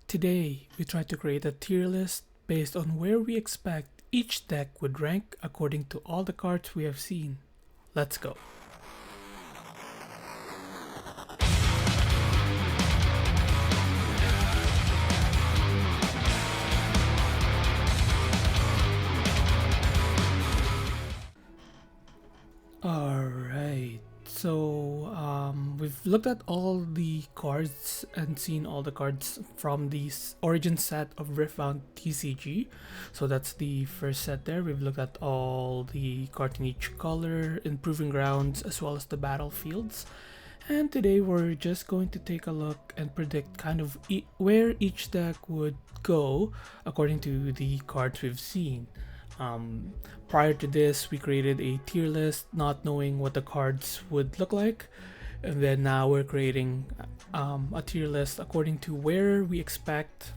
Today, we try to create a tier list based on where we expect each deck would rank according to all the cards we have seen. Let's go. Alright, so we've looked at all the cards and seen all the cards from the origin set of Riftbound Tcg. So that's the first set there. We've looked at all the cards in each color, improving grounds, as well as the battlefields. And today we're just going to take a look and predict kind of where each deck would go according to the cards we've seen. Prior to this, we created a tier list not knowing what the cards would look like, and then now we're creating a tier list according to where we expect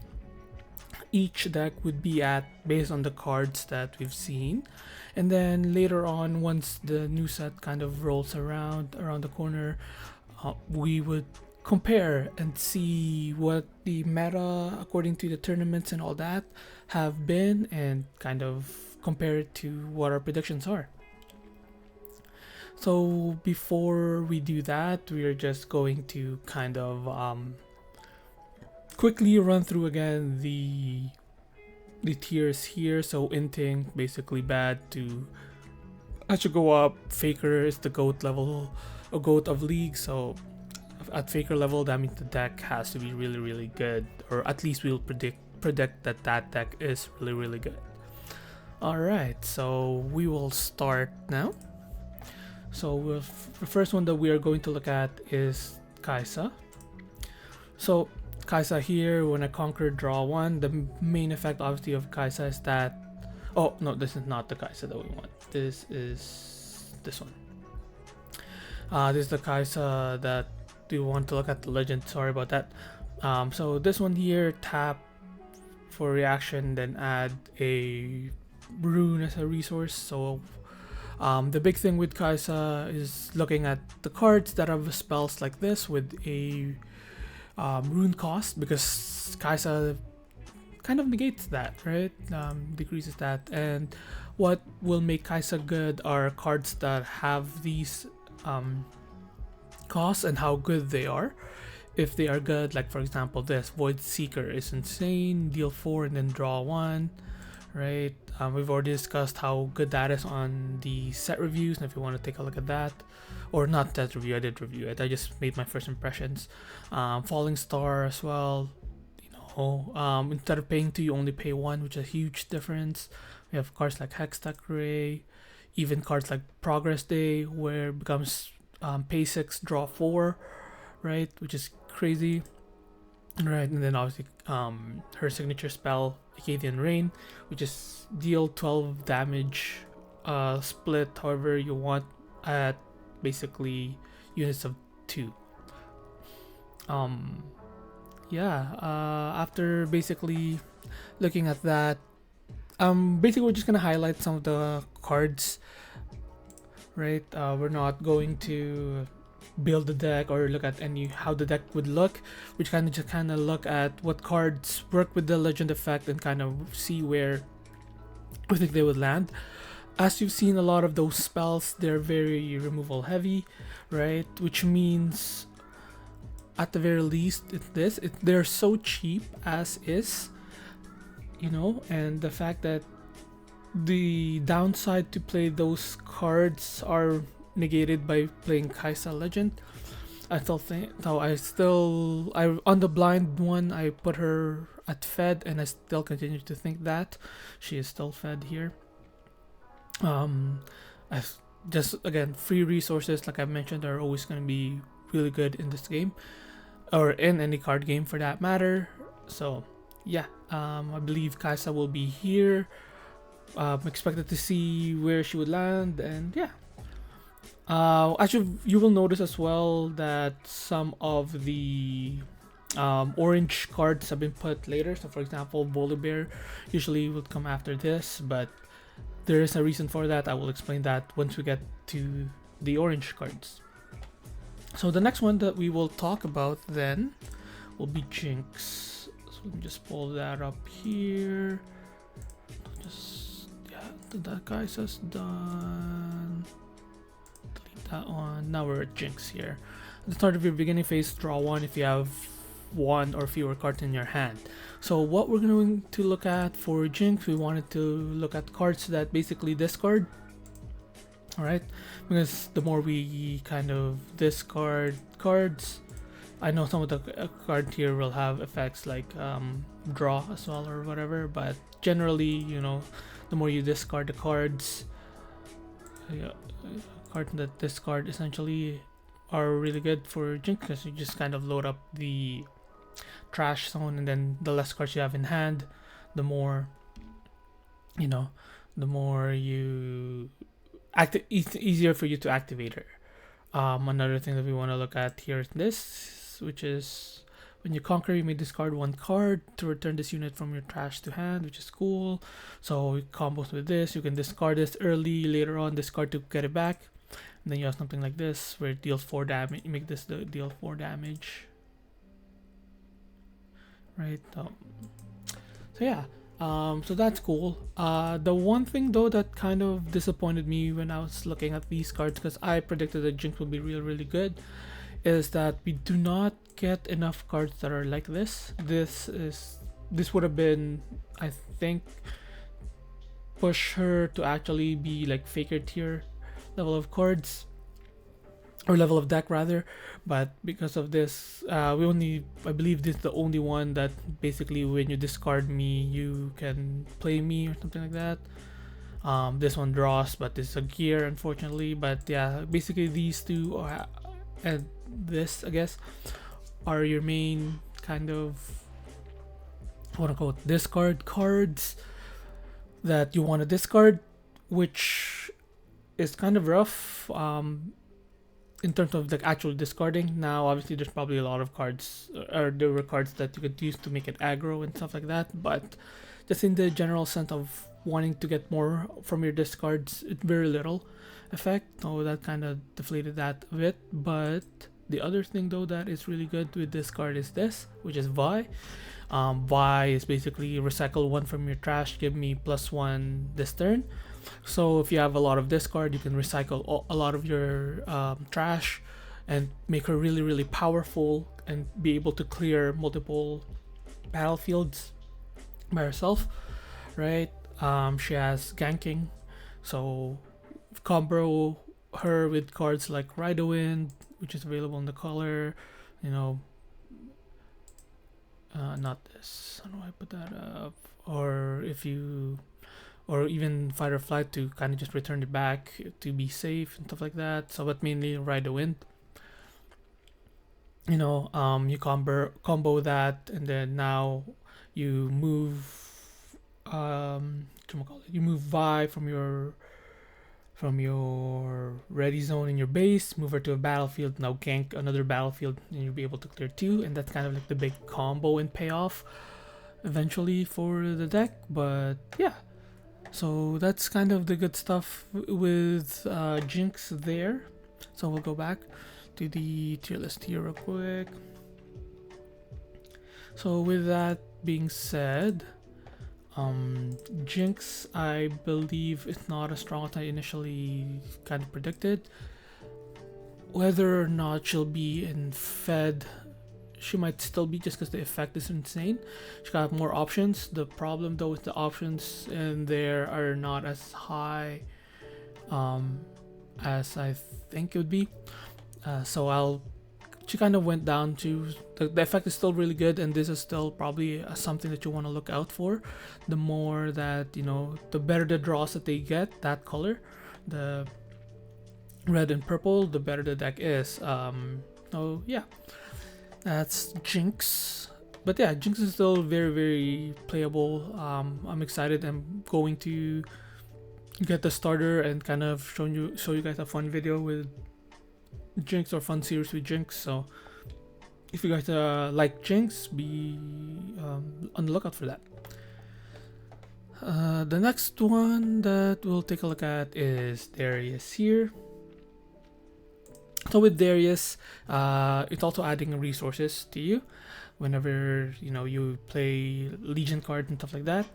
each deck would be at based on the cards that we've seen. And then later on, once the new set kind of rolls around the corner, we would compare and see what the meta according to the tournaments and all that have been, and kind of compare it to what our predictions are. So before we do that, we are just going to kind of quickly run through again the tiers here. So Inting, basically bad to as you go up. Faker is the GOAT level, a GOAT of league. So at Faker level, that means the deck has to be really good, or at least we'll predict that that deck is really good. Alright, so we will start now. So the first one that we are going to look at is Kai'Sa. So Kai'Sa here, when I conquer draw 1, the main effect obviously of Kai'Sa is that... Oh, no, this is not the Kai'Sa that we want. This is this one. This is the Kai'Sa that we want to look at, the legend. Sorry about that. So this one here, tap for reaction, then add a rune as a resource. So the big thing with Kai'Sa is looking at the cards that have spells like this with a rune cost, because Kai'Sa kind of negates that, right? Decreases that. And what will make Kai'Sa good are cards that have these costs and how good they are. If they are good, like for example this Void Seeker is insane, deal 4 and then draw 1, right? We've already discussed how good that is on the set reviews, and if you want to take a look at that, or not that review, I did review it, I just made my first impressions. Falling Star as well, you know, instead of paying 2 you only pay 1, which is a huge difference. We have cards like Hextech Ray, even cards like Progress Day, where it becomes pay 6 draw 4, right, which is crazy. Right, and then obviously her signature spell, Acadian Rain, which is deal 12 damage split however you want at basically units of 2. After basically looking at that, basically we're just gonna highlight some of the cards, right? We're not going to build the deck or look at how the deck would look. We just kind of look at what cards work with the legend effect and kind of see where we think they would land. As you've seen, a lot of those spells, they're very removal heavy, right? Which means at the very least they're so cheap as is, you know, and the fact that the downside to play those cards are negated by playing Kai'Sa Legend. I on the blind one I put her at Fed, and I still continue to think that she is still Fed here. Just again, free resources like I mentioned are always going to be really good in this game, or in any card game for that matter. So yeah, I believe Kai'Sa will be here. I'm expected to see where she would land, and yeah. Actually, you will notice as well that some of the orange cards have been put later. So for example, Volibear usually would come after this, but there is a reason for that. I will explain that once we get to the orange cards. So the next one that we will talk about then will be Jinx. So So let me just pull that up here. Just, yeah, that guy says done. Delete that one. Now we're at Jinx here. At the start of your beginning phase, draw one if you have one or fewer cards in your hand. So what we're going to look at for Jinx, we wanted to look at cards that basically discard. Alright, because the more we kind of discard cards, I know some of the cards here will have effects like draw as well or whatever, but generally, you know, the more you discard the cards, cards that discard essentially are really good for Jinx, because you just kind of load up the trash zone, and then the less cards you have in hand, the more, you know, the more you it's easier for you to activate her. Another thing that we want to look at here is this, which is when you conquer, you may discard one card to return this unit from your trash to hand, which is cool. So it combos with this. You can discard this early, later on discard to get it back, and then you have something like this where it deals 4 damage. You make this deal 4 damage, right? So yeah. So that's cool. The one thing though that kind of disappointed me when I was looking at these cards, because I predicted that Jinx would be really good, is that we do not get enough cards that are like this. This would have been, I think, push her to actually be like faker tier level of cards, or level of deck rather, but because of this, I believe this is the only one that basically when you discard me, you can play me or something like that. This one draws, but this is a gear, unfortunately. But yeah, basically these two are, and this, I guess, are your main kind of, quote unquote, discard cards that you want to discard, which is kind of rough. In terms of the actual discarding. Now obviously there's probably a lot of cards, or there were cards that you could use to make it aggro and stuff like that, but just in the general sense of wanting to get more from your discards, it's very little effect. So that kind of deflated that a bit. But the other thing though that is really good with this card is this, which is Vi. Vi is basically recycle one from your trash, give me +1 this turn. So if you have a lot of discard, you can recycle a lot of your trash and make her really powerful and be able to clear multiple battlefields by herself, right? She has ganking, so combo her with cards like Ride Wind, which is available in the color, you know, not this, how do I put that up, or if you, or even Fight or Flight to kind of just return it back to be safe and stuff like that. So but mainly Ride the Wind, you know, you combo that, and then now you move you move Vi from your ready zone in your base, move her to a battlefield, now gank another battlefield, and you'll be able to clear 2, and that's kind of like the big combo and payoff eventually for the deck. But yeah, so that's kind of the good stuff with Jinx there. So we'll go back to the tier list here real quick. So with that being said, Jinx, I believe, is not as strong as I initially kind of predicted. Whether or not she'll be in Fed, she might still be, just because the effect is insane. She got more options. The problem though is the options in there are not as high as I think it would be. She kind of went down to the effect is still really good, and this is still probably something that you want to look out for. The more that, you know, the better the draws that they get, that color, the red and purple, the better the deck is. So yeah, that's Jinx. But yeah, Jinx is still very playable. I'm excited. I'm going to get the starter and kind of show you guys a fun video with Jinx, or fun series with Jinx. So if you guys like Jinx, be on the lookout for that. The next one that we'll take a look at is Darius here. So with Darius, it's also adding resources to you, whenever you play Legion cards and stuff like that.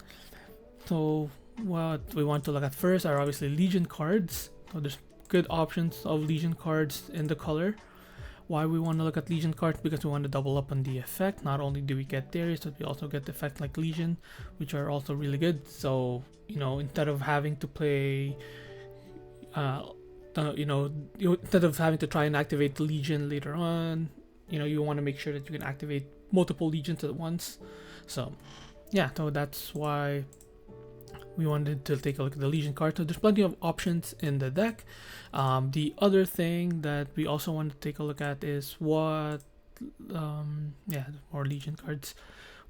So what we want to look at first are obviously Legion cards. So there's good options of Legion cards in the color. Why we want to look at Legion cards? Because we want to double up on the effect. Not only do we get Darius, but we also get the effect like Legion, which are also really good. So instead of having to play instead of having to try and activate the Legion later on, you want to make sure that you can activate multiple Legions at once. So yeah, so that's why we wanted to take a look at the Legion card. So there's plenty of options in the deck. The other thing that we also want to take a look at is what more Legion cards,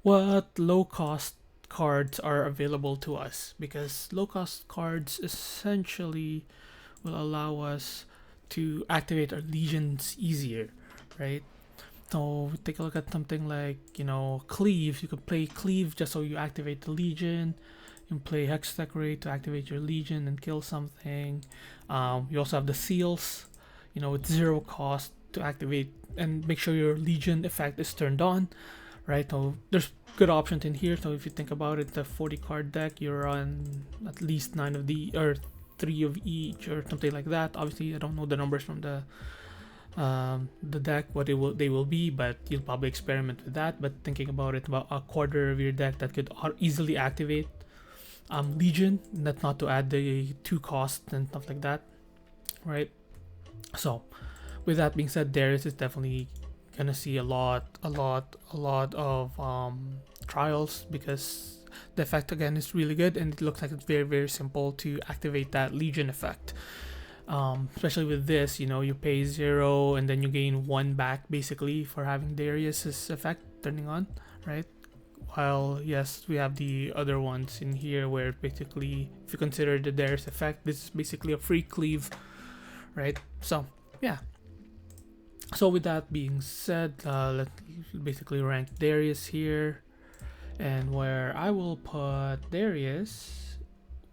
what low cost cards are available to us, because low cost cards essentially will allow us to activate our Legions easier, right? So take a look at something like Cleave. You could play Cleave just so you activate the Legion. You can play Hex Decorate to activate your Legion and kill something. You also have the Seals, it's 0 cost to activate and make sure your Legion effect is turned on, right? So there's good options in here. So if you think about it, the 40 card deck, you're on at least 9 of the, or 3 of each or something like that. Obviously I don't know the numbers from the deck, what they will be, but you'll probably experiment with that. But thinking about it, about a quarter of your deck that could easily activate Legion, that's not to add the 2 costs and stuff like that, right? So with that being said, Darius is definitely gonna see a lot of trials, because the effect again is really good, and it looks like it's very, very simple to activate that Legion effect. Especially with this, you pay 0 and then you gain 1 back basically for having Darius's effect turning on, right? While yes, we have the other ones in here where basically, if you consider the Darius effect, this is basically a free cleave, right? So yeah. So with that being said, let's basically rank Darius here, and where I will put Darius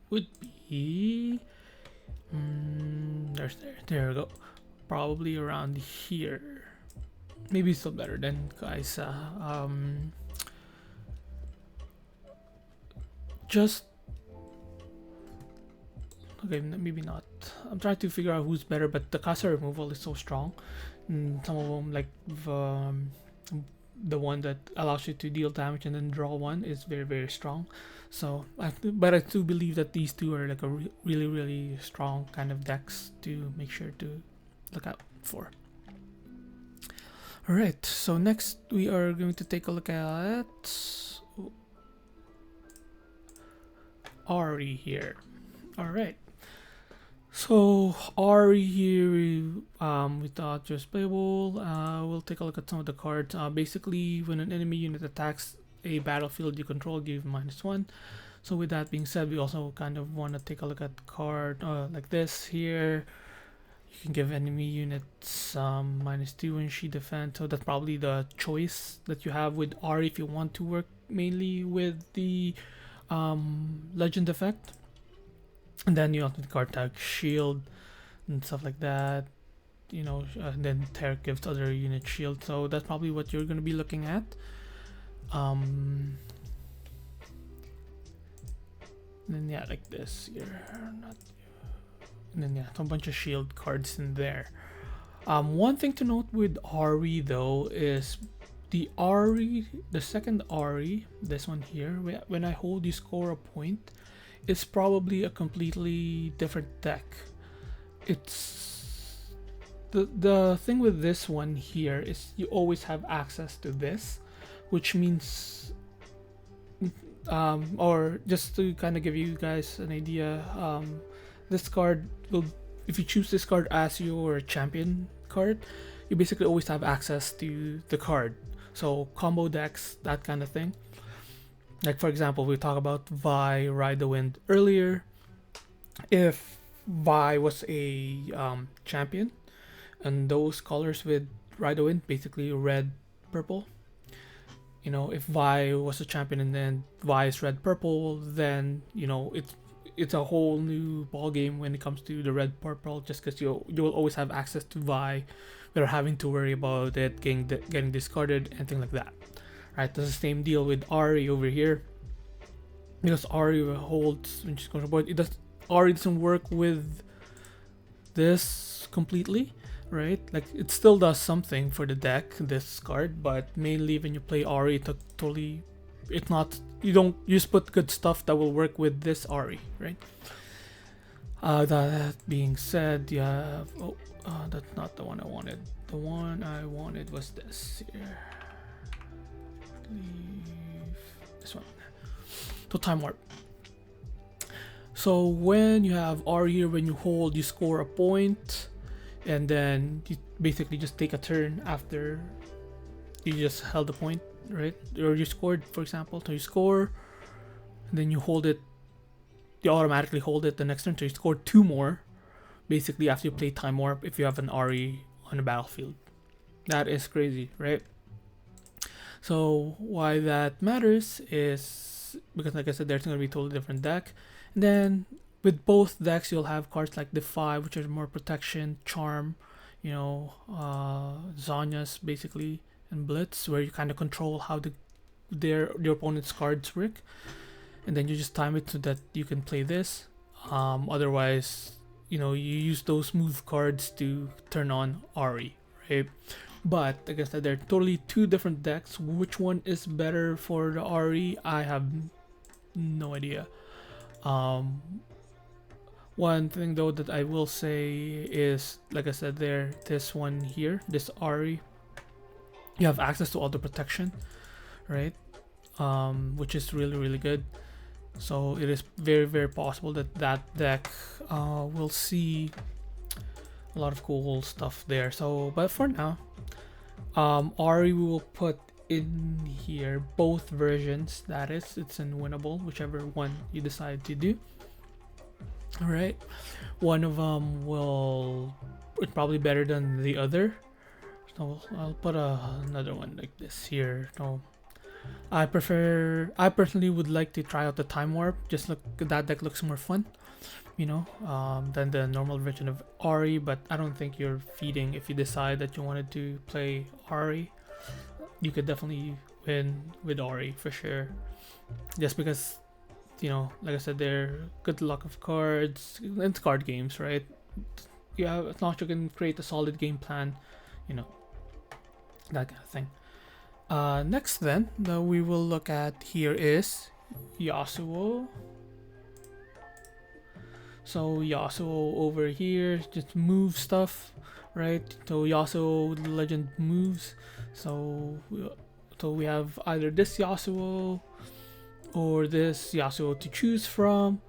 would be there we go, probably around here, maybe still better than Kaisa. Just okay, maybe not. I'm trying to figure out who's better, but the caster removal is so strong. Some of them, like the one that allows you to deal damage and then draw 1, is very, very strong. So but I do believe that these two are like a really, really strong kind of decks to make sure to look out for. Alright, so next we are going to take a look at Ahri here. Alright, so Ahri here, we thought just playable. We'll take a look at some of the cards. Basically, when an enemy unit attacks a battlefield you control, give -1. So with that being said, we also kind of want to take a look at the card like this here. You can give enemy units -2 when she defends. So that's probably the choice that you have with Ahri if you want to work mainly with the legend effect. And then you also the card tag shield and stuff like that, and then Terra gives other unit shield. So that's probably what you're going to be looking at. And then yeah, like this here, and then yeah, a bunch of shield cards in there. One thing to note with Ahri though is the second Ahri, this one here, when I hold you score a point, it's probably a completely different deck. It's the thing with this one here is you always have access to this, which means or just to kind of give you guys an idea, this card will, if you choose this card as your champion card, you basically always have access to the card. So combo decks, that kind of thing. Like for example, we talked about Vi Ride the Wind earlier. If Vi was a champion, and those colors with Ride the Wind, basically red, purple. If Vi was a champion and then Vi is red, purple, then it's a whole new ball game when it comes to the red, purple. Just because you will always have access to Vi without having to worry about it getting discarded, anything like that. right? That's the same deal with Ahri over here, because Ahri holds when she's going to board. Ahri doesn't work with this completely, right? Like it still does something for the deck, this card, but mainly when you play Ahri, it's not, you just put good stuff that will work with this Ahri, right? That being said, yeah, that's not the one I wanted. The one I wanted was this here. This one. So time warp. So when you have Ahri here, when you hold, you score a point, and then you basically just take a turn after you just held the point, right? Or you scored, for example. So you score, and then you hold it. You automatically hold it the next turn. So you score 2 more, basically after you play time warp. If you have an Ahri on the battlefield, that is crazy, right? So why that matters is because, like I said, there's going to be a totally different deck. And then with both decks, you'll have cards like Defy, which are more protection, Charm, you know, Zhonya's basically, and Blitz, where you kind of control how your opponent's cards work. And then you just time it so that you can play this. Otherwise, you know, you use those move cards to turn on Ahri, right? But like I said, they're totally 2 different decks. Which one is better for the Ahri? I have no idea. One thing though that I will say is, like I said there, this one here, this Ahri, you have access to all the protection, right? Which is really, really good. So it is very, very possible that that deck will see a lot of cool stuff there. So, but for now, Ahri we will put in here both versions. That is, it's unwinnable, whichever one you decide to do. All right, one of them it's probably better than the other. So I'll put another one like this here. So I personally would like to try out the time warp. Just look, that deck looks more fun, you know, than the normal version of Ahri. But I don't think you're feeding if you decide that you wanted to play Ahri. You could definitely win with Ahri for sure, just because, you know, like I said, they're good luck of cards. It's card games, right? Yeah, as long as you can create a solid game plan, you know, that kind of thing. Next then, that we will look at here is Yasuo. So Yasuo over here just move stuff, right? So Yasuo legend moves. So we have either this Yasuo or this Yasuo to choose from.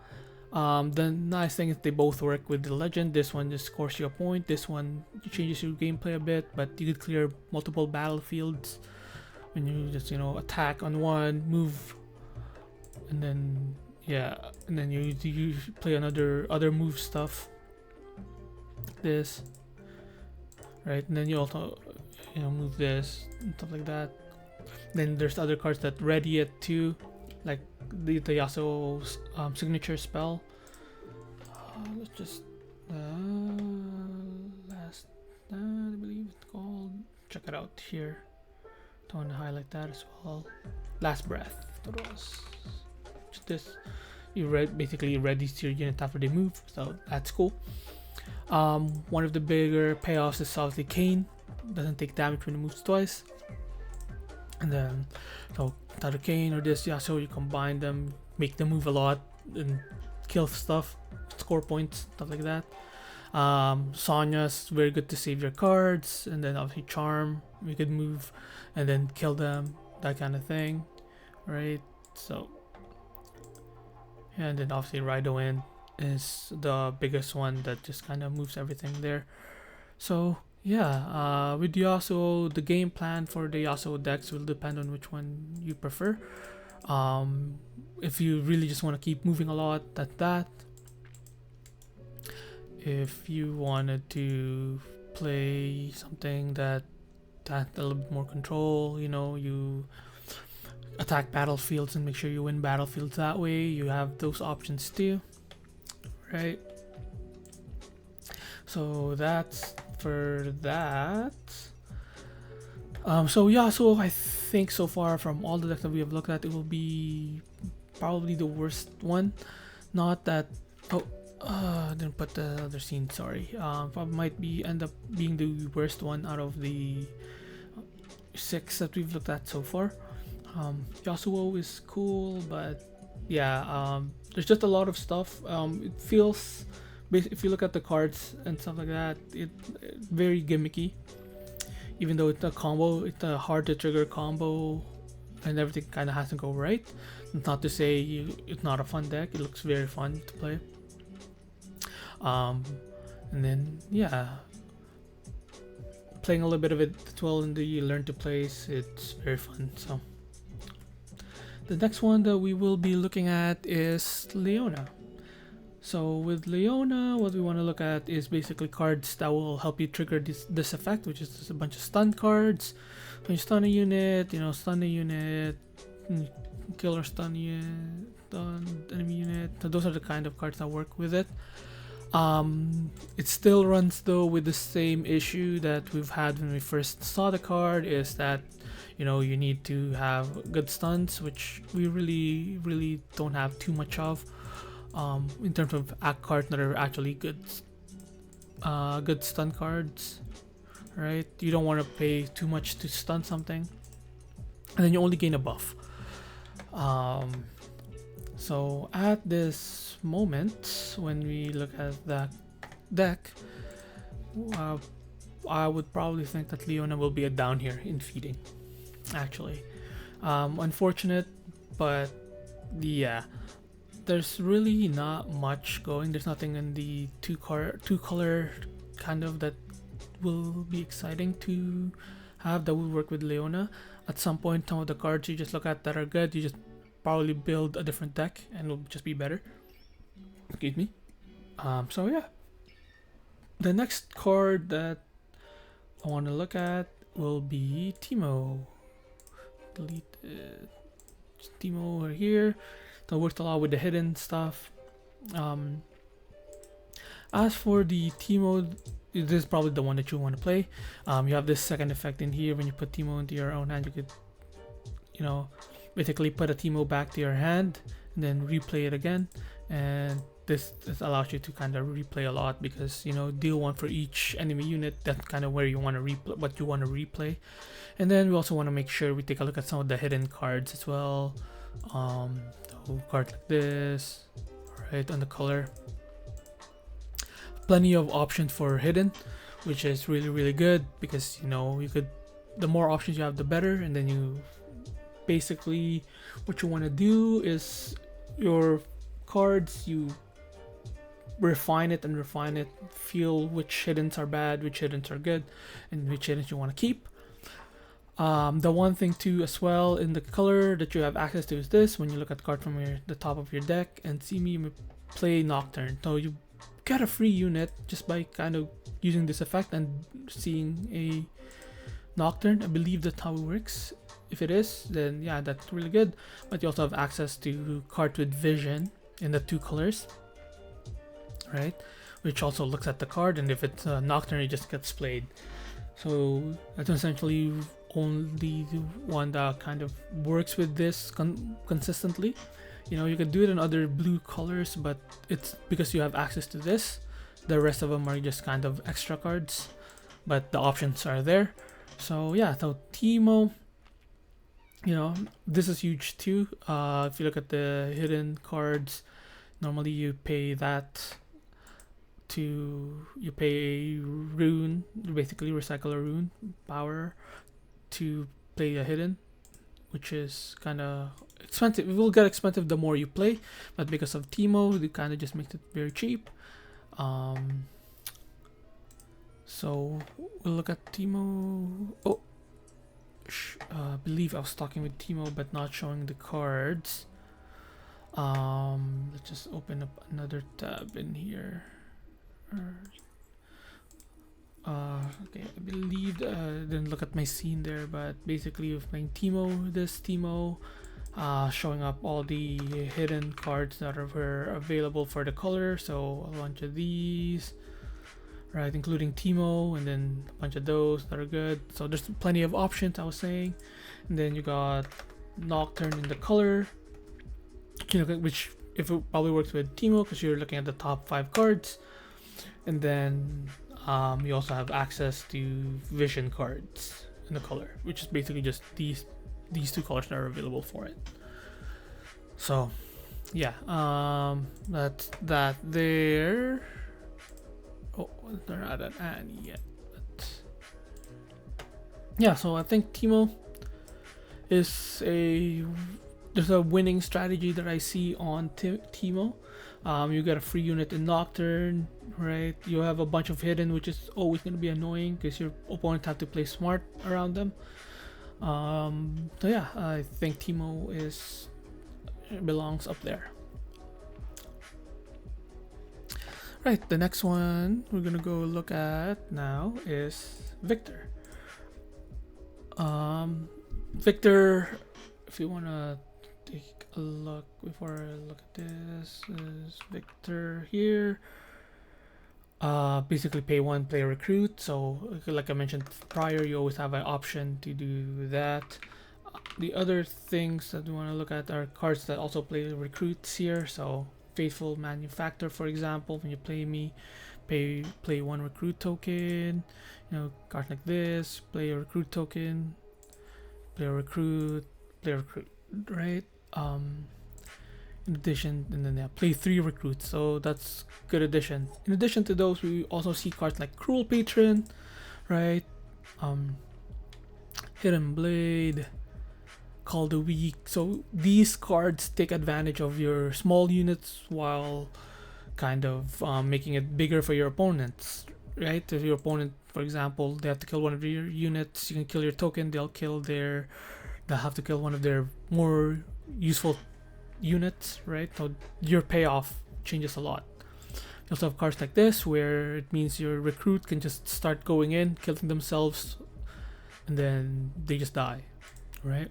The nice thing is they both work with the legend. This one just scores you a point. This one changes your gameplay a bit, but you could clear multiple battlefields when you just, you know, attack on one, move, and then yeah, and then you play other move stuff. This, right? And then you also, you know, move this and stuff like that. Then there's other cards that ready it too, like the Yasuo's signature spell. Let's just last, I believe it's called. Check it out here. Don't want to highlight that as well. Last breath. That was just this. You basically readies your unit after they move, so that's cool. One of the bigger payoffs is obviously Kane. Doesn't take damage when it moves twice. And then, so either Kane or this Yasuo, you combine them, make them move a lot, and kill stuff, score points, stuff like that. Sonya's very good to save your cards, and then obviously Charm, we could move and then kill them, that kind of thing, right? So, and then obviously Riot is the biggest one that just kind of moves everything there. So yeah, with Yasuo, the game plan for the Yasuo decks will depend on which one you prefer. If you really just want to keep moving a lot, that's that. If you wanted to play something that had a little bit more control, you know, you attack battlefields and make sure you win battlefields that way, you have those options too, right? So that's for that. So yeah, so I think so far from all the decks that we have looked at, it will be probably the worst one. Not that, oh, I didn't put the other scene, sorry. Probably might end up being the worst one out of the 6 that we've looked at so far. Yasuo is cool, but yeah, there's just a lot of stuff. It feels, if you look at the cards and stuff like that, it's very gimmicky. Even though it's a combo, it's a hard to trigger combo, and everything kind of has to go right. Not to say it's not a fun deck. It looks very fun to play. And then yeah, playing a little bit of it as well in the learn to plays, it's very fun. So the next one that we will be looking at is Leona. So with Leona, what we want to look at is basically cards that will help you trigger this effect, which is just a bunch of stun cards. When you stun a unit, stun a unit, kill or stun unit, stun enemy unit. So those are the kind of cards that work with it. It still runs though with the same issue that we've had when we first saw the card, is that you need to have good stuns, which we really don't have too much of. In terms of cards that are actually good stun cards, right? You don't want to pay too much to stun something, and then you only gain a buff. So at this moment, when we look at that deck, I would probably think that Leona will be a down here in feeding, actually. Unfortunate, but yeah, there's really not much going. There's nothing in the two color kind of that will be exciting to have that will work with Leona. At some point, some of the cards you just look at that are good, you just probably build a different deck and it'll just be better. Excuse me. So yeah, the next card that I want to look at will be Teemo. Delete it. Teemo over here. That works a lot with the hidden stuff. As for the Teemo, this is probably the one that you want to play. You have this second effect in here. When you put Teemo into your own hand, you could, basically put a Teemo back to your hand and then replay it again. And this allows you to kind of replay a lot, because deal one for each enemy unit. That's kind of where you want to replay, what you want to replay. And then we also want to make sure we take a look at some of the hidden cards as well. Card like this, right, on the color. Plenty of options for hidden, which is really good, because you could, the more options you have, the better. And then you basically, what you want to do is your cards, you refine it, feel which hiddens are bad, which hiddens are good, and which hiddens you want to keep. The one thing too as well in the color that you have access to is this. When you look at the card from the top of your deck and see me play Nocturne, so you get a free unit just by kind of using this effect and seeing a Nocturne. I believe that's how it works. If it is, then yeah, that's really good. But you also have access to cards with vision in the two colors, right? Which also looks at the card, and if it's a Nocturne, it just gets played. So that's essentially only the one that kind of works with this consistently. You could do it in other blue colors, but it's because you have access to this. The rest of them are just kind of extra cards, but the options are there. So yeah, so Teemo, this is huge too. If you look at the hidden cards, normally you pay you pay a rune, basically recycle a rune power to play a hidden, which is kind of expensive. It will get expensive the more you play, but because of Teemo, it kind of just makes it very cheap. So we'll look at Teemo. Oh, I believe I was talking with Teemo but not showing the cards. Let's just open up another tab in here. Okay, I believe didn't look at my scene there, but basically with playing Teemo, this Teemo, showing up all the hidden cards that were available for the color. So a bunch of these, right? Including Teemo, and then a bunch of those that are good. So there's plenty of options, I was saying. And then you got Nocturne in the color, which if it probably works with Teemo because you're looking at the top 5 cards. And then you also have access to vision cards in the color, which is basically just these 2 colors that are available for it. So yeah, that's that there. Oh, they're not at Annie yet. But yeah, so I think Teemo is there's a winning strategy that I see on Teemo. You get a free unit in Nocturne, right? You have a bunch of hidden, which is always going to be annoying because your opponent have to play smart around them. So yeah, I think Teemo belongs up there. Right, the next one we're gonna go look at now is Viktor. Viktor, if you wanna take a look before I look at this, is Viktor here. Basically pay 1, play a recruit. So like I mentioned prior, you always have an option to do that. The other things that we want to look at are cards that also play recruits here. So Faithful Manufacturer, for example, when you play me, play 1 recruit token. You know, cards like this, play a recruit token, play a recruit, right? In addition, and then play 3 recruits, so that's good addition. In addition to those, we also see cards like Cruel Patron, right? Hidden Blade, Call the Weak. So these cards take advantage of your small units while kind of making it bigger for your opponents, right? If your opponent, for example, they have to kill one of your units, you can kill your token, they'll have to kill one of their more useful units, right? So your payoff changes a lot. You also have cards like this where it means your recruit can just start going in, killing themselves, and then they just die, right?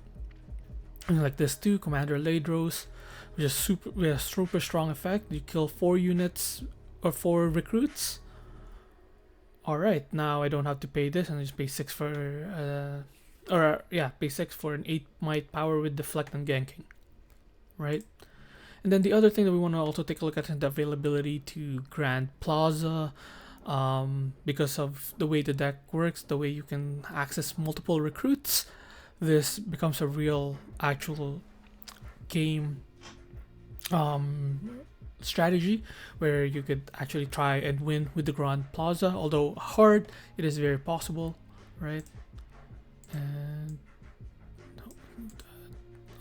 And like this too, Commander Ladros, which is super strong effect. You kill 4 units or 4 recruits. Alright, now I don't have to pay this, and I just pay 6 for pay 6 for an 8 might power with deflect and ganking, right? And then the other thing that we want to also take a look at is the availability to Grand Plaza. Because of the way the deck works, the way you can access multiple recruits, this becomes a real actual game strategy where you could actually try and win with the Grand Plaza. Although hard, it is very possible, right? And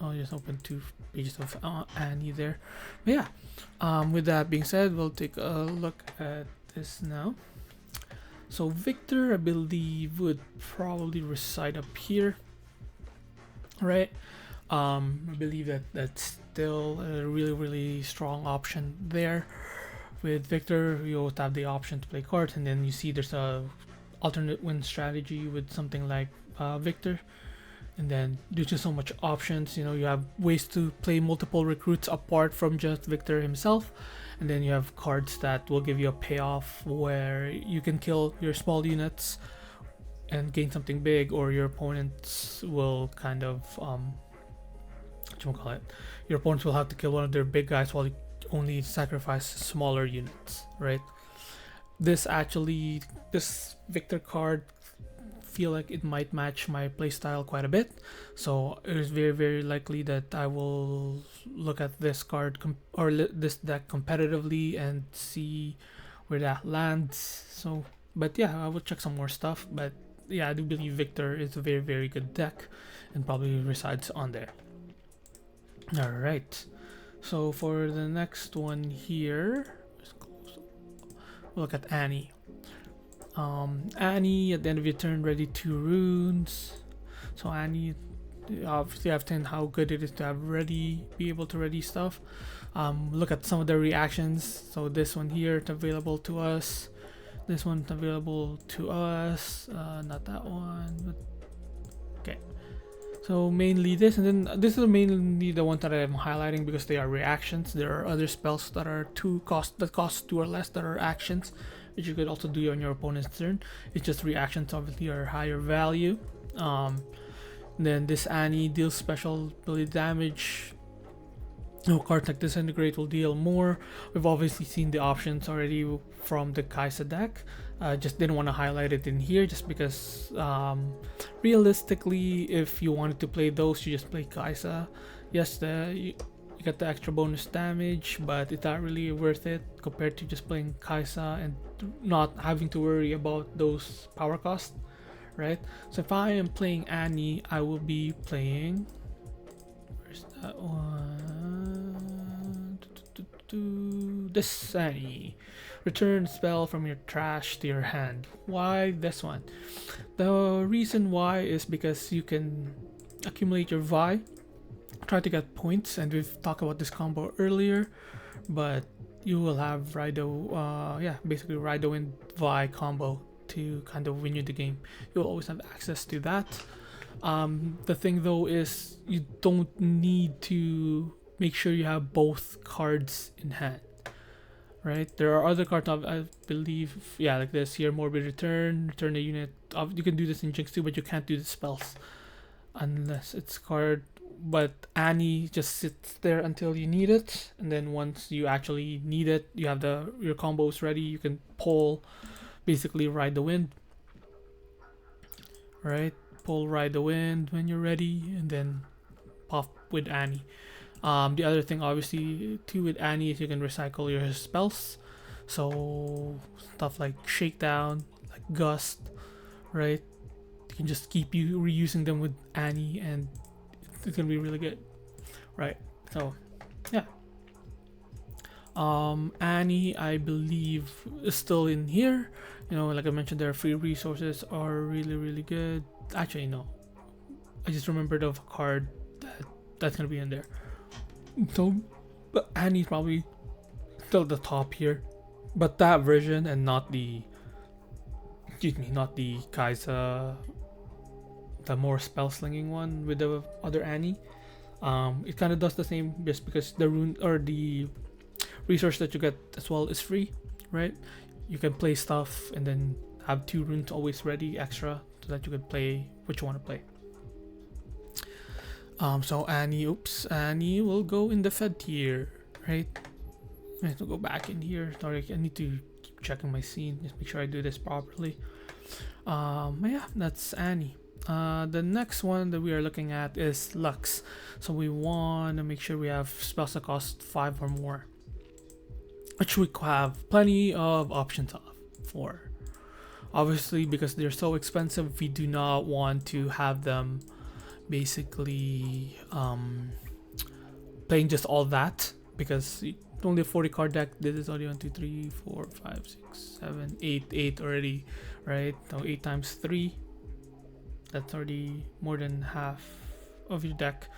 I'll just open 2 pages of Annie there. But yeah, with that being said, we'll take a look at this now. So Viktor, I believe, would probably reside up here, right? I believe that's still a really strong option there. With Viktor, you always have the option to play cards, and then you see there's a alternate win strategy with something like Viktor. And then due to so much options, you know, you have ways to play multiple recruits apart from just Viktor himself. And then you have cards that will give you a payoff where you can kill your small units and gain something big, or your opponents will kind of your opponents will have to kill one of their big guys while you only sacrifice smaller units, right? This Viktor card feel like it might match my playstyle quite a bit, so it is very likely that I will look at this card this deck competitively and see where that lands. So, but yeah, I will check some more stuff, but yeah, I do believe Viktor is a very good deck and probably resides on there. All right, so for the next one here, we'll look at Annie. Annie, at the end of your turn, ready 2 runes. So Annie, obviously I've seen how good it is to have be able to ready stuff. Look at some of the reactions. So this one here is available to us. This one's available to us. Not that one, but okay. So mainly this, and then this is mainly the one that I'm highlighting because they are reactions. There are other spells that are cost 2 or less that are actions, which you could also do on your opponent's turn. It's just reactions obviously are higher value. Then this Ahri deals special ability damage. No, cards like Disintegrate will deal more. We've obviously seen the options already from the Kai'Sa deck. Just didn't want to highlight it in here just because realistically, if you wanted to play those, you just play Kai'Sa. Yes, you get the extra bonus damage, but it's not really worth it compared to just playing Kai'Sa and not having to worry about those power costs, right? So if I am playing Ahri, I will be playing... Where's that one? This Ahri. Return spell from your trash to your hand. Why this one? The reason why is because you can accumulate your Vi, try to get points, and we've talked about this combo earlier, but you will have basically Rido and Vi combo to kind of win you the game. You'll always have access to that. The thing though is you don't need to make sure you have both cards in hand, right? There are other cards, I believe, like this here, Morbid Return a unit. You can do this in Jinx too, but you can't do the spells unless it's card. But Ahri just sits there until you need it, and then once you actually need it, you have your combos ready. You can basically ride the wind, right? Ride the wind when you're ready, and then pop with Ahri. The other thing obviously too with Ahri is you can recycle your spells, so stuff like Shakedown, like Gust, right? You can just keep reusing them with Ahri, and it's gonna be really good, right? So yeah, Ahri I believe is still in here. Like I mentioned, their free resources are really good. Actually no, I just remembered of a card that's gonna be in there. So but Ahri's probably still the top here, but that version and not the Kai'Sa, the more spell slinging one with the other Ahri. It kind of does the same just because the rune or the resource that you get as well is free, right? You can play stuff and then have 2 runes always ready extra so that you can play what you want to play. So Ahri will go in the Fed tier, right? I have to go back in here. Sorry, I need to keep checking my scene, just make sure I do this properly. That's Ahri. The next one that we are looking at is Lux. So we want to make sure we have spells that cost 5 or more, which we have plenty of options for. Obviously, because they're so expensive, we do not want to have them basically playing just all that, because only a 40 card deck. This is already 1, 2, 3, 4, 5, 6, 7, 8 already, right? So 8 times 3, that's already more than half of your deck,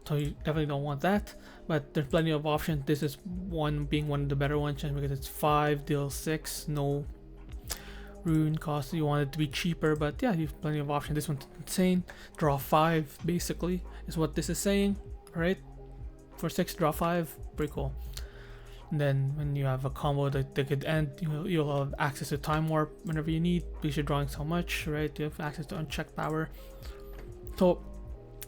so you definitely don't want that. But there's plenty of options. This is one of the better ones because it's 5, deal 6, no rune cost. You want it to be cheaper, but yeah, you have plenty of options. This one's insane. Draw 5 basically is what this is saying, right? For 6, draw 5, pretty cool. And then when you have a combo that they could end, you'll have access to Time Warp whenever you need, because you're drawing so much, right? You have access to unchecked power. So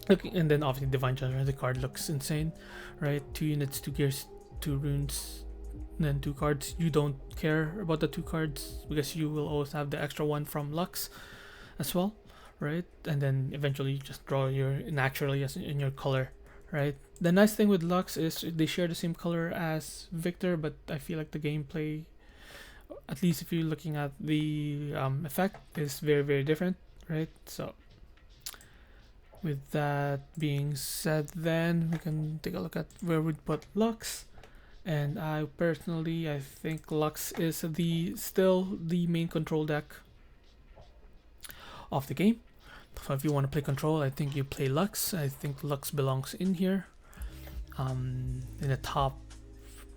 and then obviously Divine Judgment, the card looks insane, right? 2 units, 2 gears, 2 runes, and then 2 cards. You don't care about the 2 cards because you will always have the extra one from Lux as well, right? And then eventually you just draw your naturally as in your color, right? The nice thing with Lux is they share the same color as Viktor, but I feel like the gameplay, at least if you're looking at the effect, is very different, right? So with that being said, then we can take a look at where we'd put Lux. And I think Lux is still the main control deck of the game. So if you want to play control, I think you play Lux. I think Lux belongs in here, in the top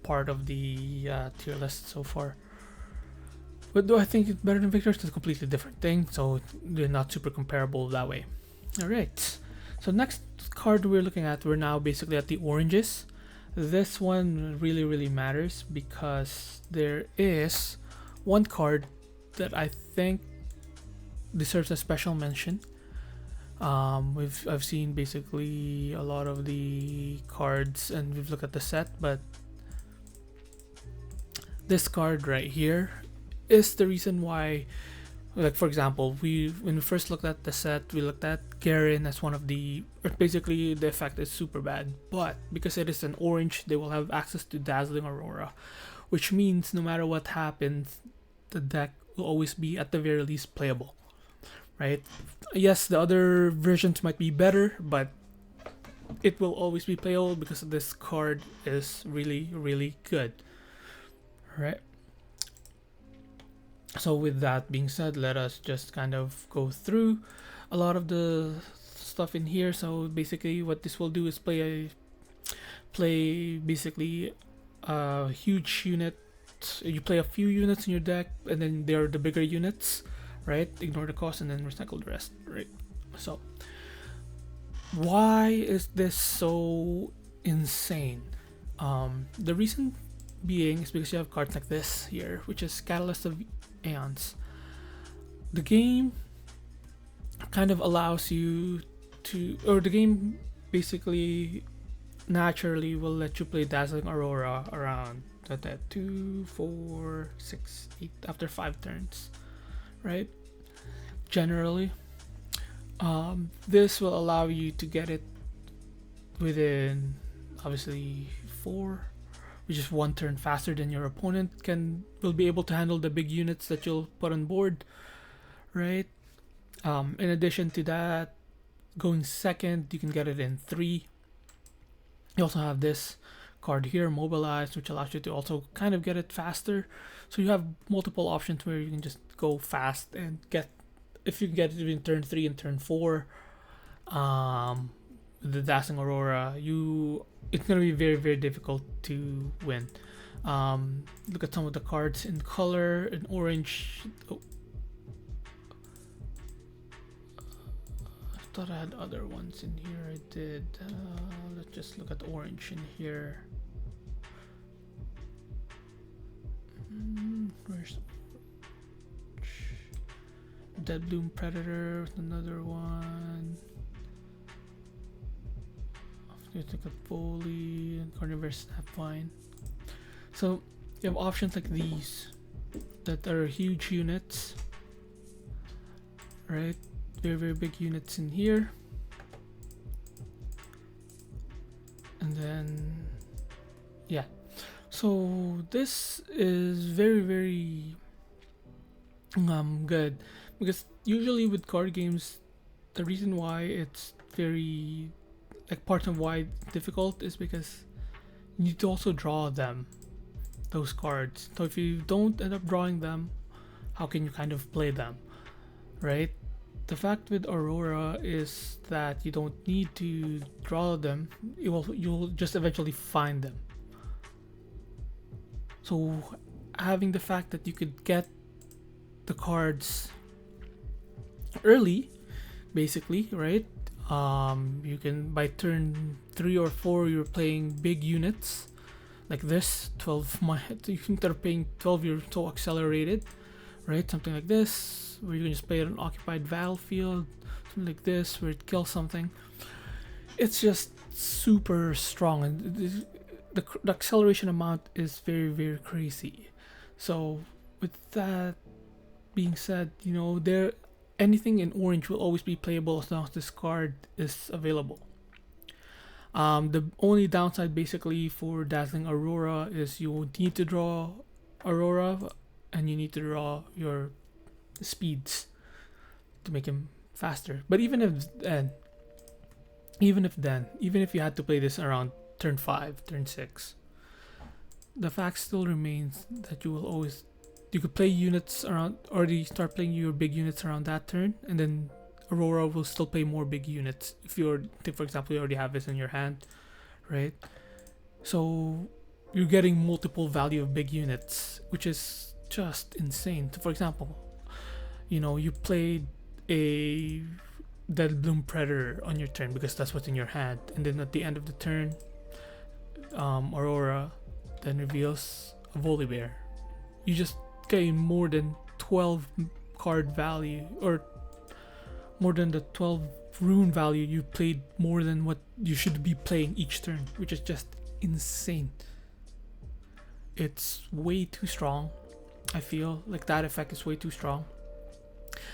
part of the tier list so far. But do I think it's better than Viktor? It's a completely different thing, so they're not super comparable that way. Alright, so next card we're looking at, we're now basically at the oranges. This one really matters because there is one card that I think deserves a special mention. I've seen basically a lot of the cards and we've looked at the set, but this card right here is the reason why, like for example, when we first looked at the set, we looked at Garen as one of the, basically the effect is super bad, but because it is an orange, they will have access to Dazzling Aurora, which means no matter what happens, the deck will always be at the very least playable, right? Yes, the other versions might be better, but it will always be playable because this card is really, really good, right? So with that being said, let us just kind of go through a lot of the stuff in here. So basically what this will do is play basically a huge unit. You play a few units in your deck and then they're the bigger units, right? Ignore the cost and then recycle the rest, right? So why is this so insane? The reason being is because you have cards like this here, which is Catalyst of Aeons. The game kind of allows you to, or the game basically naturally will let you play Dazzling Aurora around 2, 4, 6, 8 after 5 turns, right? Generally, this will allow you to get it within obviously 4, which is 1 turn faster than your opponent will be able to handle the big units that you'll put on board, right? In addition to that, going second, you can get it in 3. You also have this card here, Mobilize, which allows you to also kind of get it faster. So you have multiple options where you can just go fast and get, if you get it in turn 3 and turn 4, the Dazzling Aurora, it's gonna be very, very difficult to win. Look at some of the cards in color. In orange, I thought I had other ones in here. I did. Let's just look at orange in here. Where's Dead Bloom Predator? Another one. Let's look at Foley and Carnivorous Snapvine. So you have options like these that are huge units, right? Very, very big units in here. And then, yeah. So this is very, very good, because usually with card games, the reason why it's very, like part of why it's difficult is because you need to also draw those cards. So if you don't end up drawing them, how can you kind of play them, right? The fact with Aurora is that you don't need to draw them, you'll just eventually find them. So having the fact that you could get the cards early, basically, right? You can, by turn 3 or 4, you're playing big units like this. 12 instead of playing 12, you're so accelerated, right? Something like this, where you can just play it on occupied battlefield. Something like this, where it kills something. It's just super strong, and the acceleration amount is very, very crazy. So with that being said, you know, anything in orange will always be playable as long as this card is available. The only downside basically for Dazzling Aurora is you need to draw Aurora and you need to draw your speeds to make him faster. But even if you had to play this around turn 5, turn 6, the fact still remains that you could play units around, already start playing your big units around that turn, and then Aurora will still play more big units if for example, you already have this in your hand, right? So you're getting multiple value of big units, which is just insane. So for example, you know, you played a Dead Bloom Predator on your turn because that's what's in your hand, and then at the end of the turn, Aurora then reveals a Volibear. You just getting more than 12 card value, or more than the 12 rune value you played, more than what you should be playing each turn, which is just insane. It's way too strong. I feel like that effect is way too strong.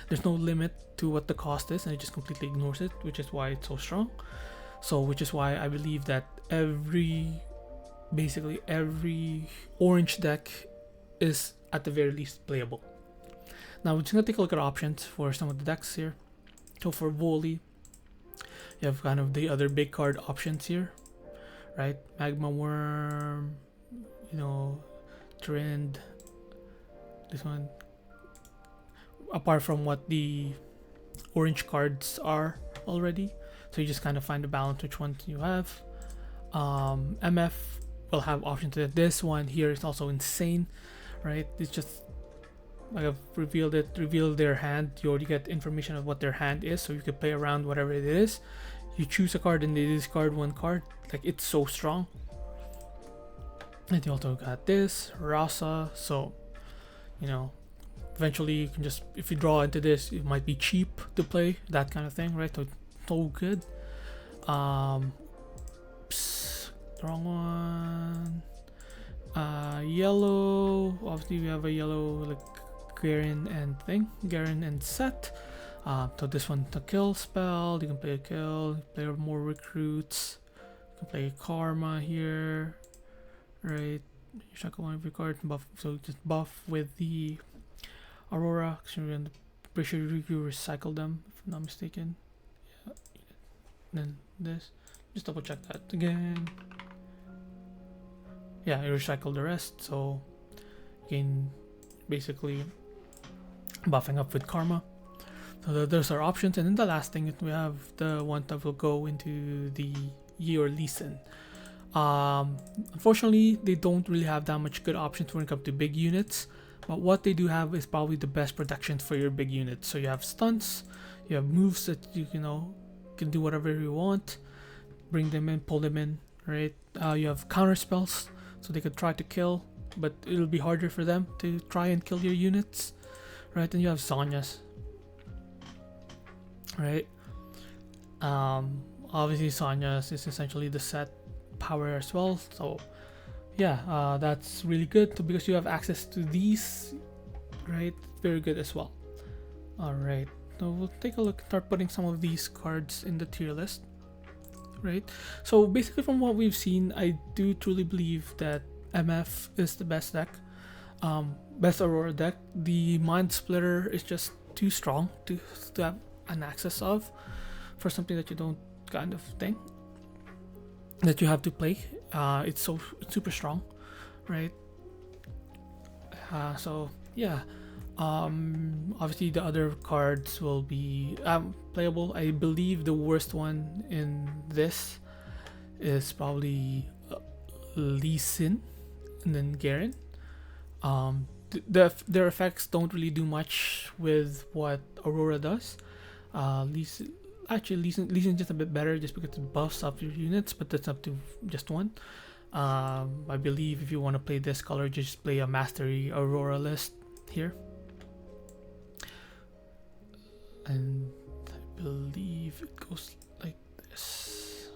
There's no limit to what the cost is, and it just completely ignores it, which is why it's so strong. So which is why I believe that basically every orange deck is at the very least playable. Now we're just gonna take a look at options for some of the decks here. So for volley, you have kind of the other big card options here, right? Magma Worm, you know, Trend, this one. Apart from what the orange cards are already, so you just kind of find the balance which ones you have. MF will have options to it. This one here is also insane, right? It's just like I've revealed their hand. You already get information of what their hand is, so you can play around whatever it is. You choose a card and they discard one card. Like, it's so strong. And you also got this Rasa, so you know, eventually you can just, if you draw into this, it might be cheap to play, that kind of thing, right? So good. Wrong one. Yellow, obviously we have a yellow like Garen and Sett. So this one, the kill spell, you can play a kill, play more recruits, you can play Karma here, right? You shuffle one of your cards, buff, so just buff with the Aurora. Pretty sure you recycle them, if I'm not mistaken. Yeah. Then this, just double check that again. Yeah, you recycle the rest, so you can basically buffing up with Karma. So those are options, and then the last thing we have the one that will go into the Yi or Lee Sin. Unfortunately, they don't really have that much good options when it comes to big units, but what they do have is probably the best protection for your big units. So you have stunts, you have moves that you can do whatever you want, bring them in, pull them in, right? You have counter spells, so they could try to kill, but it'll be harder for them to try and kill your units, right? And you have Zhonya's, right? Obviously Zhonya's is essentially the Sett power as well, so yeah, that's really good because you have access to these, right? Very good as well. All right, so we'll take a look, start putting some of these cards in the tier list, right? So basically from what we've seen, I do truly believe that MF is the best deck, best Aurora deck. The Mind Splitter is just too strong to have an access of for something that you don't kind of think that you have to play. It's super strong, right? So yeah, obviously the other cards will be playable. I believe the worst one in this is probably Lee Sin and then Garen. Their effects don't really do much with what Aurora does. Lee Sin just a bit better just because it buffs up your units, but that's up to just one. I believe if you want to play this color, just play a Mastery Aurora list here. And I believe it goes like this.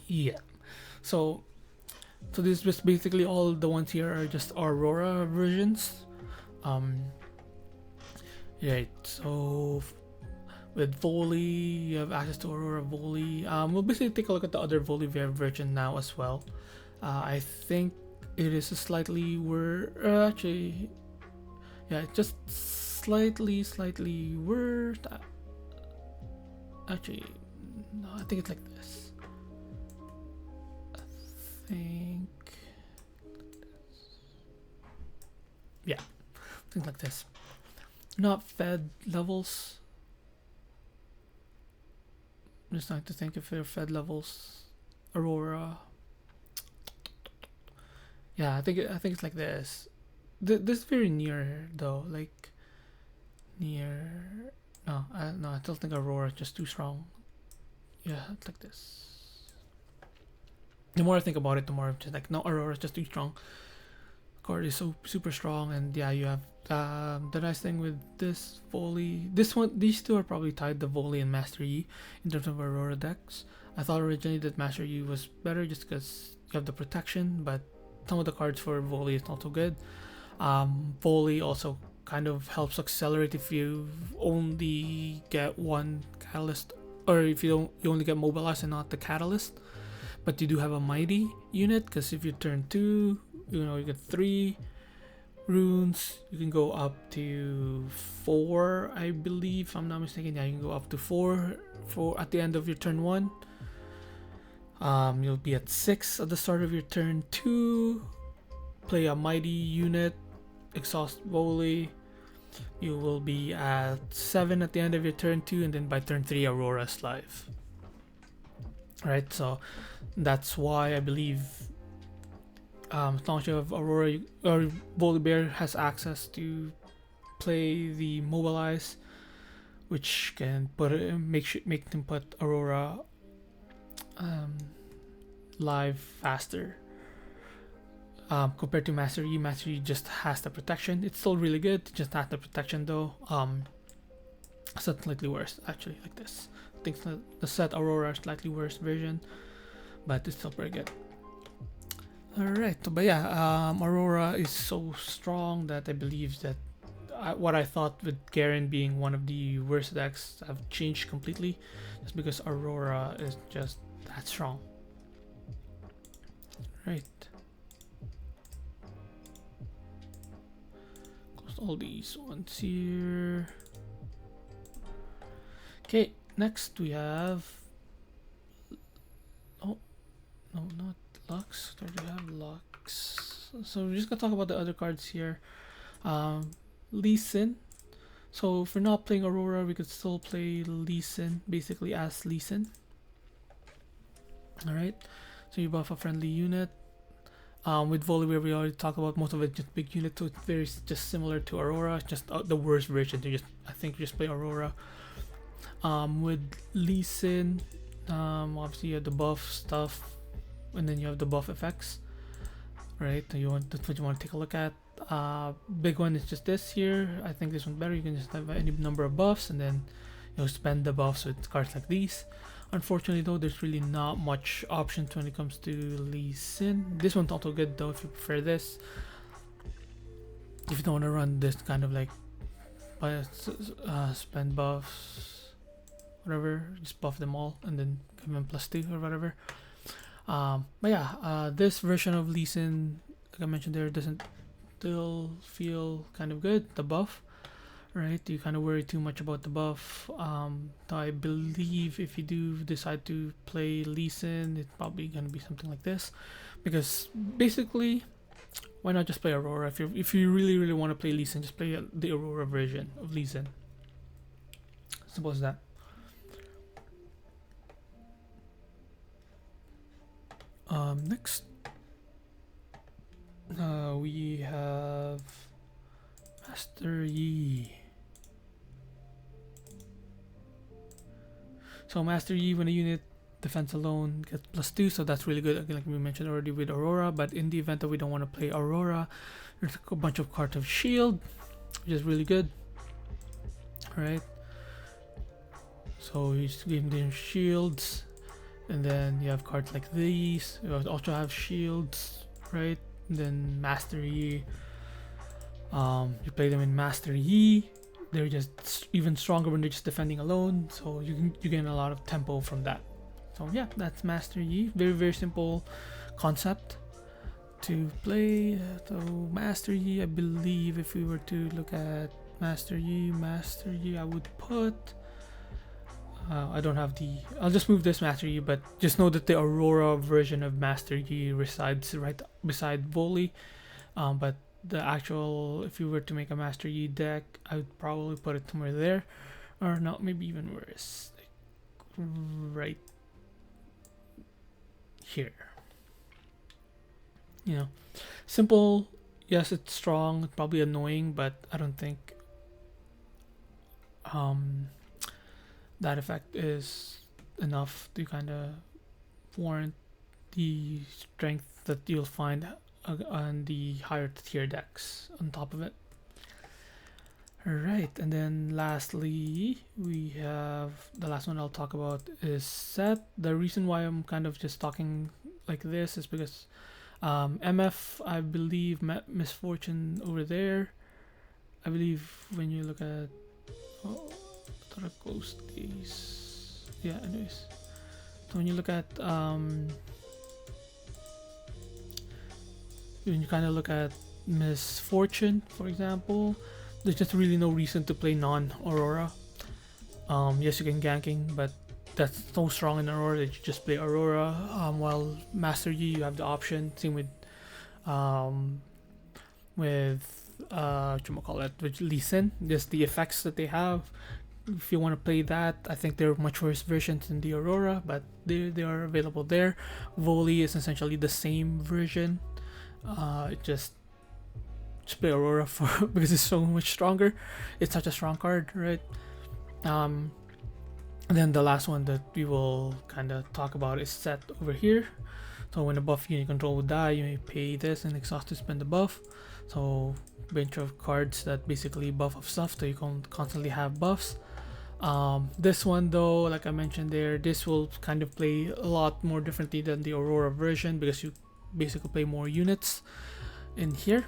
Yeah. So this is just basically all the ones here are just Aurora versions. Right, so with volley, you have access to Aurora volley. We'll basically take a look at the other volley version now as well. I think it is a slightly actually, yeah, just slightly worse. Actually, no, I think it's like this. I think, yeah, things like this. Not fed levels. I'm just trying to think if they're fed levels. Aurora. Yeah, I think it's like this. This is very near though, like near. No, I still think Aurora is just too strong. Yeah, it's like this. The more I think about it, the more I'm just like, no, Aurora's just too strong. Card is so super strong, and yeah, you have the nice thing with this Volley. These two are probably tied, the Volley and Master Yi, in terms of Aurora decks. I thought originally that Master Yi was better just because you have the protection, but some of the cards for Volley is not so good. Volley also kind of helps accelerate if you only get one catalyst, or if you only get mobilized and not the catalyst. But you do have a mighty unit, because if you turn 2, you get 3 runes. You can go up to 4, I believe, if I'm not mistaken. Yeah, you can go up to 4 at the end of your turn 1. You'll be at 6 at the start of your turn 2. Play a mighty unit, exhaust Volley. You will be at 7 at the end of your turn 2, and then by turn 3, Aurora's live. Right, so that's why I believe as long as you have Aurora, or Volibear has access to play the Mobilize, which can make them put Aurora live faster. Compared to Master Yi. Master Yi just has the protection. It's still really good, it just has the protection though. Slightly worse actually, like this. I think the Sett Aurora is slightly worse version, but it's still pretty good. Alright, but yeah, Aurora is so strong that I believe that what I thought with Garen being one of the worst decks have changed completely, just because Aurora is just that strong. Right. Close all these ones here. Okay, next we have, oh no, not Lux. Where do we have Lux? So we're just gonna talk about the other cards here. Lee Sin. So if we're not playing Aurora, we could still play Lee Sin, basically as Lee Sin. Alright, so you buff a friendly unit. With Volibear, we already talked about most of it just big unit, so it's very just similar to Aurora, just the worst version. I think you just play Aurora. With Lee Sin, obviously you have the buff stuff, and then you have the buff effects, right? That's what you want to take a look at. Big one is just this here. I think this one's better. You can just have any number of buffs, and then spend the buffs with cards like these. Unfortunately though, there's really not much options when it comes to Lee Sin. This one's also good though if you prefer this. If you don't want to run this kind of like spend buffs, whatever, just buff them all and then give them +2 or whatever. But yeah, this version of Lee Sin, like I mentioned there, doesn't still feel kind of good, the buff, right? You kind of worry too much about the buff. I believe if you do decide to play Lee Sin, it's probably going to be something like this, because basically, why not just play Aurora? If you really want to play Lee Sin, just play the Aurora version of Lee Sin. Suppose that. Next, we have Master Yi. So Master Yi, when a unit defense alone gets +2, so that's really good. Again, like we mentioned already with Aurora, but in the event that we don't want to play Aurora, there's a bunch of cards of shield, which is really good. Alright, so you just give them shields, and then you have cards like these. You also have shields, right? And then Master Yi, you play them in Master Yi. They're just even stronger when they're just defending alone, so you gain a lot of tempo from that. So yeah, that's Master Yi. Very simple concept to play. So Master Yi, I believe if we were to look at Master Yi, I would put, I don't have I'll just move this Master Yi, but just know that the Aurora version of Master Yi resides right beside Volley. But the actual, if you were to make a Master Yi deck, I would probably put it somewhere there, or not, maybe even worse, like right here. Simple. Yes, it's strong, probably annoying, but I don't think that effect is enough to kind of warrant the strength that you'll find on the higher tier decks on top of it. Alright, and then lastly, we have the last one I'll talk about is Sett. The reason why I'm kind of just talking like this is because MF, I believe, Misfortune over there. I believe when you look at I thought I closed these. Yeah, anyways. So when you look at when you kind of look at Misfortune, for example, there's just really no reason to play non-Aurora. Yes, you can ganking, but that's so strong in Aurora that you just play Aurora. While Master Yi, you have the option. Same with with Lee Sin. Just the effects that they have. If you want to play that, I think there are much worse versions in the Aurora, but they are available there. Volley is essentially the same version. Just play Aurora for because it's so much stronger. It's such a strong card, right? And then the last one that we will kind of talk about is Sett over here. So when a buff unit control would die, you may pay this and exhaust to spend the buff. So bunch of cards that basically buff of stuff, so you can constantly have buffs. This one though, like I mentioned there, this will kind of play a lot more differently than the Aurora version because you basically play more units in here.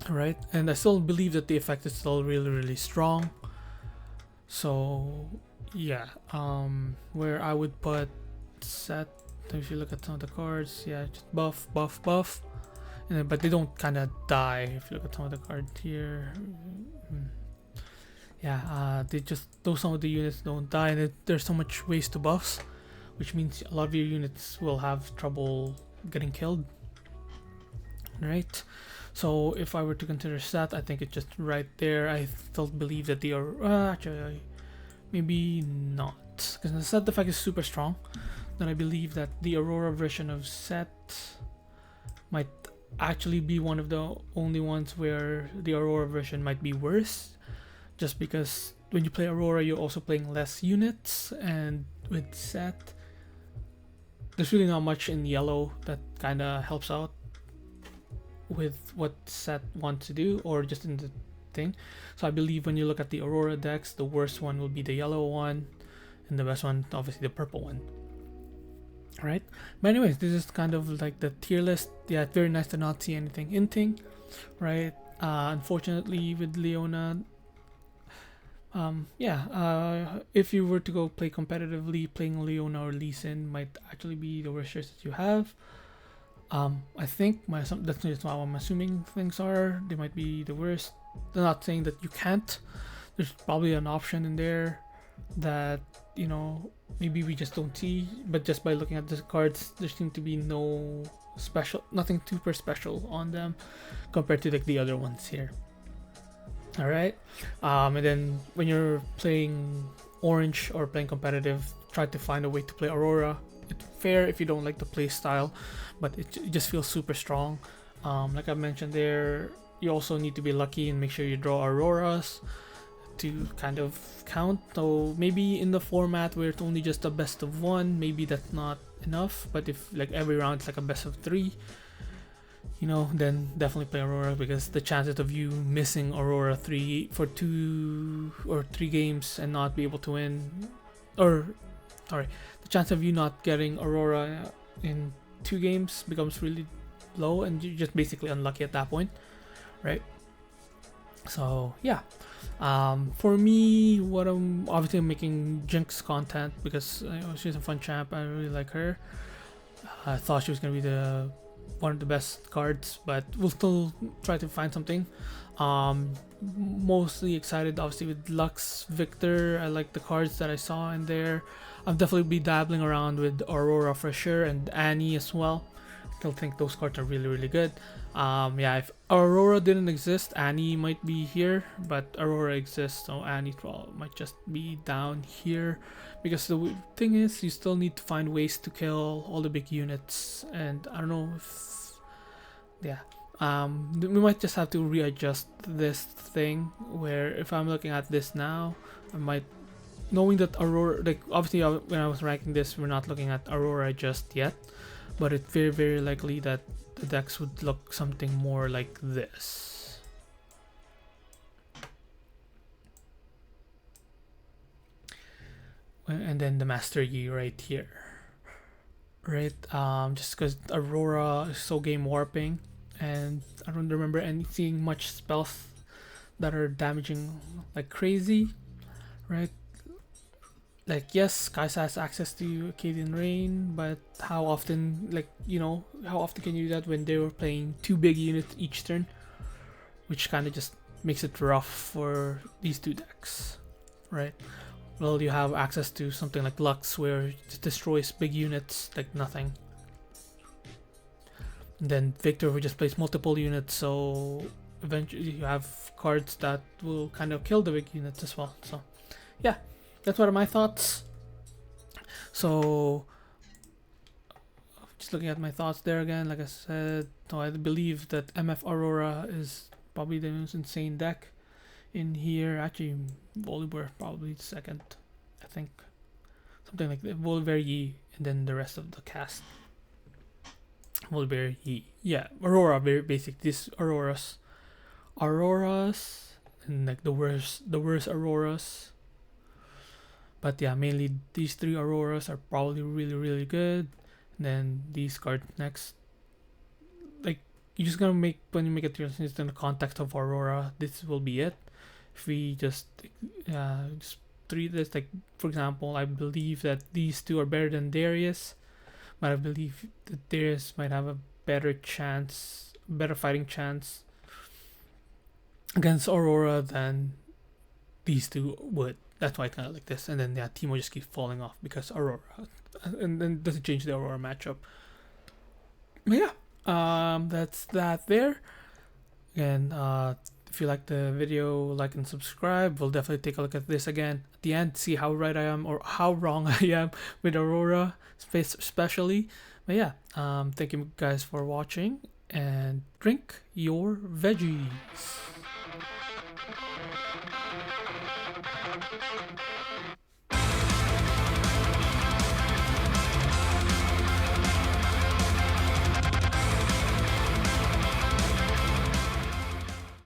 Right, and I still believe that the effect is still really strong. So yeah, where I would put Sett, if you look at some of the cards, yeah, just buff, and then, but they don't kind of die. If you look at some of the cards here, yeah, they just, those some of the units don't die, and there's so much waste to buffs, which means a lot of your units will have trouble getting killed. Right. So if I were to consider Sett, I think it's just right there. I still believe that the actually maybe not, because the Sett effect is super strong. Then I believe that the Aurora version of Sett might actually be one of the only ones where the Aurora version might be worse, just because when you play Aurora, you're also playing less units, and with Sett, there's really not much in yellow that kind of helps out with what Sett wants to do, or just in the thing. So I believe when you look at the Aurora decks, the worst one will be the yellow one, and the best one obviously the purple one. Right, but anyways, this is kind of like the tier list. Yeah, it's very nice to not see anything inting, right? Unfortunately with Leona, if you were to go play competitively, playing Leona or Lee Sin might actually be the worst choice that you have. I think that's just how I'm assuming things are. They might be the worst. They're not saying that you can't. There's probably an option in there that, you know, maybe we just don't see. But just by looking at the cards, there seems to be nothing super special on them compared to like the other ones here. All right. And then when you're playing orange or playing competitive, try to find a way to play Aurora. It's fair if you don't like the play style, but it just feels super strong. Like I mentioned there, you also need to be lucky and make sure you draw Auroras to kind of count. So maybe in the format where it's only just a best of one, maybe that's not enough. But if like every round it's like a best of three, you know, then definitely play Aurora, because the chances of you missing Aurora 2 or 3 games and not be able to win, or sorry, the chance of you not getting Aurora in 2 games becomes really low, and you're just basically unlucky at that point, right? So yeah, for me, what I'm obviously making Jinx content because she's a fun champ. I really like her. I thought she was gonna be one of the best cards, but we'll still try to find something. Mostly excited obviously with Lux, Viktor. I like the cards that I saw in there. I'll definitely be dabbling around with Aurora for sure, and Annie as well. I still think those cards are really good. Yeah, if Aurora didn't exist, Annie might be here, but Aurora exists, so Annie might just be down here, because the thing is, you still need to find ways to kill all the big units, and I don't know if, yeah, we might just have to readjust this thing, where if I'm looking at this now, I might knowing that Aurora, like obviously when I was ranking this, we're not looking at Aurora just yet, but it's very, very likely that the decks would look something more like this. And then the Master Yi right here. Right, just because Aurora is so game warping, and I don't remember seeing much spells that are damaging like crazy, right? Like yes, Kai'Sa has access to Acadian Rain, but how often, like how often can you do that when they were playing 2 big units each turn, which kind of just makes it rough for these 2 decks, right? Well, you have access to something like Lux, where it destroys big units like nothing. And then Viktor, who just plays multiple units, so eventually you have cards that will kind of kill the big units as well. So, yeah, that's what are my thoughts. So, just looking at my thoughts there again, like I said, I believe that MF Aurora is probably the most insane deck in here. Actually, Volibear probably second, I think, something like that. Volibear, Yi, and then the rest of the cast. Volibear, Yi, yeah. Aurora, very basic. These Auroras, and like the worst Auroras. But yeah, mainly these 3 Auroras are probably really, really good. And then these cards next. Like you just gotta make, when you make it in the context of Aurora, this will be it. If we just treat this, like for example, I believe that these 2 are better than Darius, but I believe that Darius might have a better fighting chance against Aurora than these 2 would. That's why I kind of like this. And then yeah, Teemo just keeps falling off because Aurora, and then doesn't change the Aurora matchup. But yeah, that's that there. Again, if you like the video, like and subscribe. We'll definitely take a look at this again at the end, see how right I am or how wrong I am with Aurora, especially. But yeah, thank you guys for watching, and drink your veggies.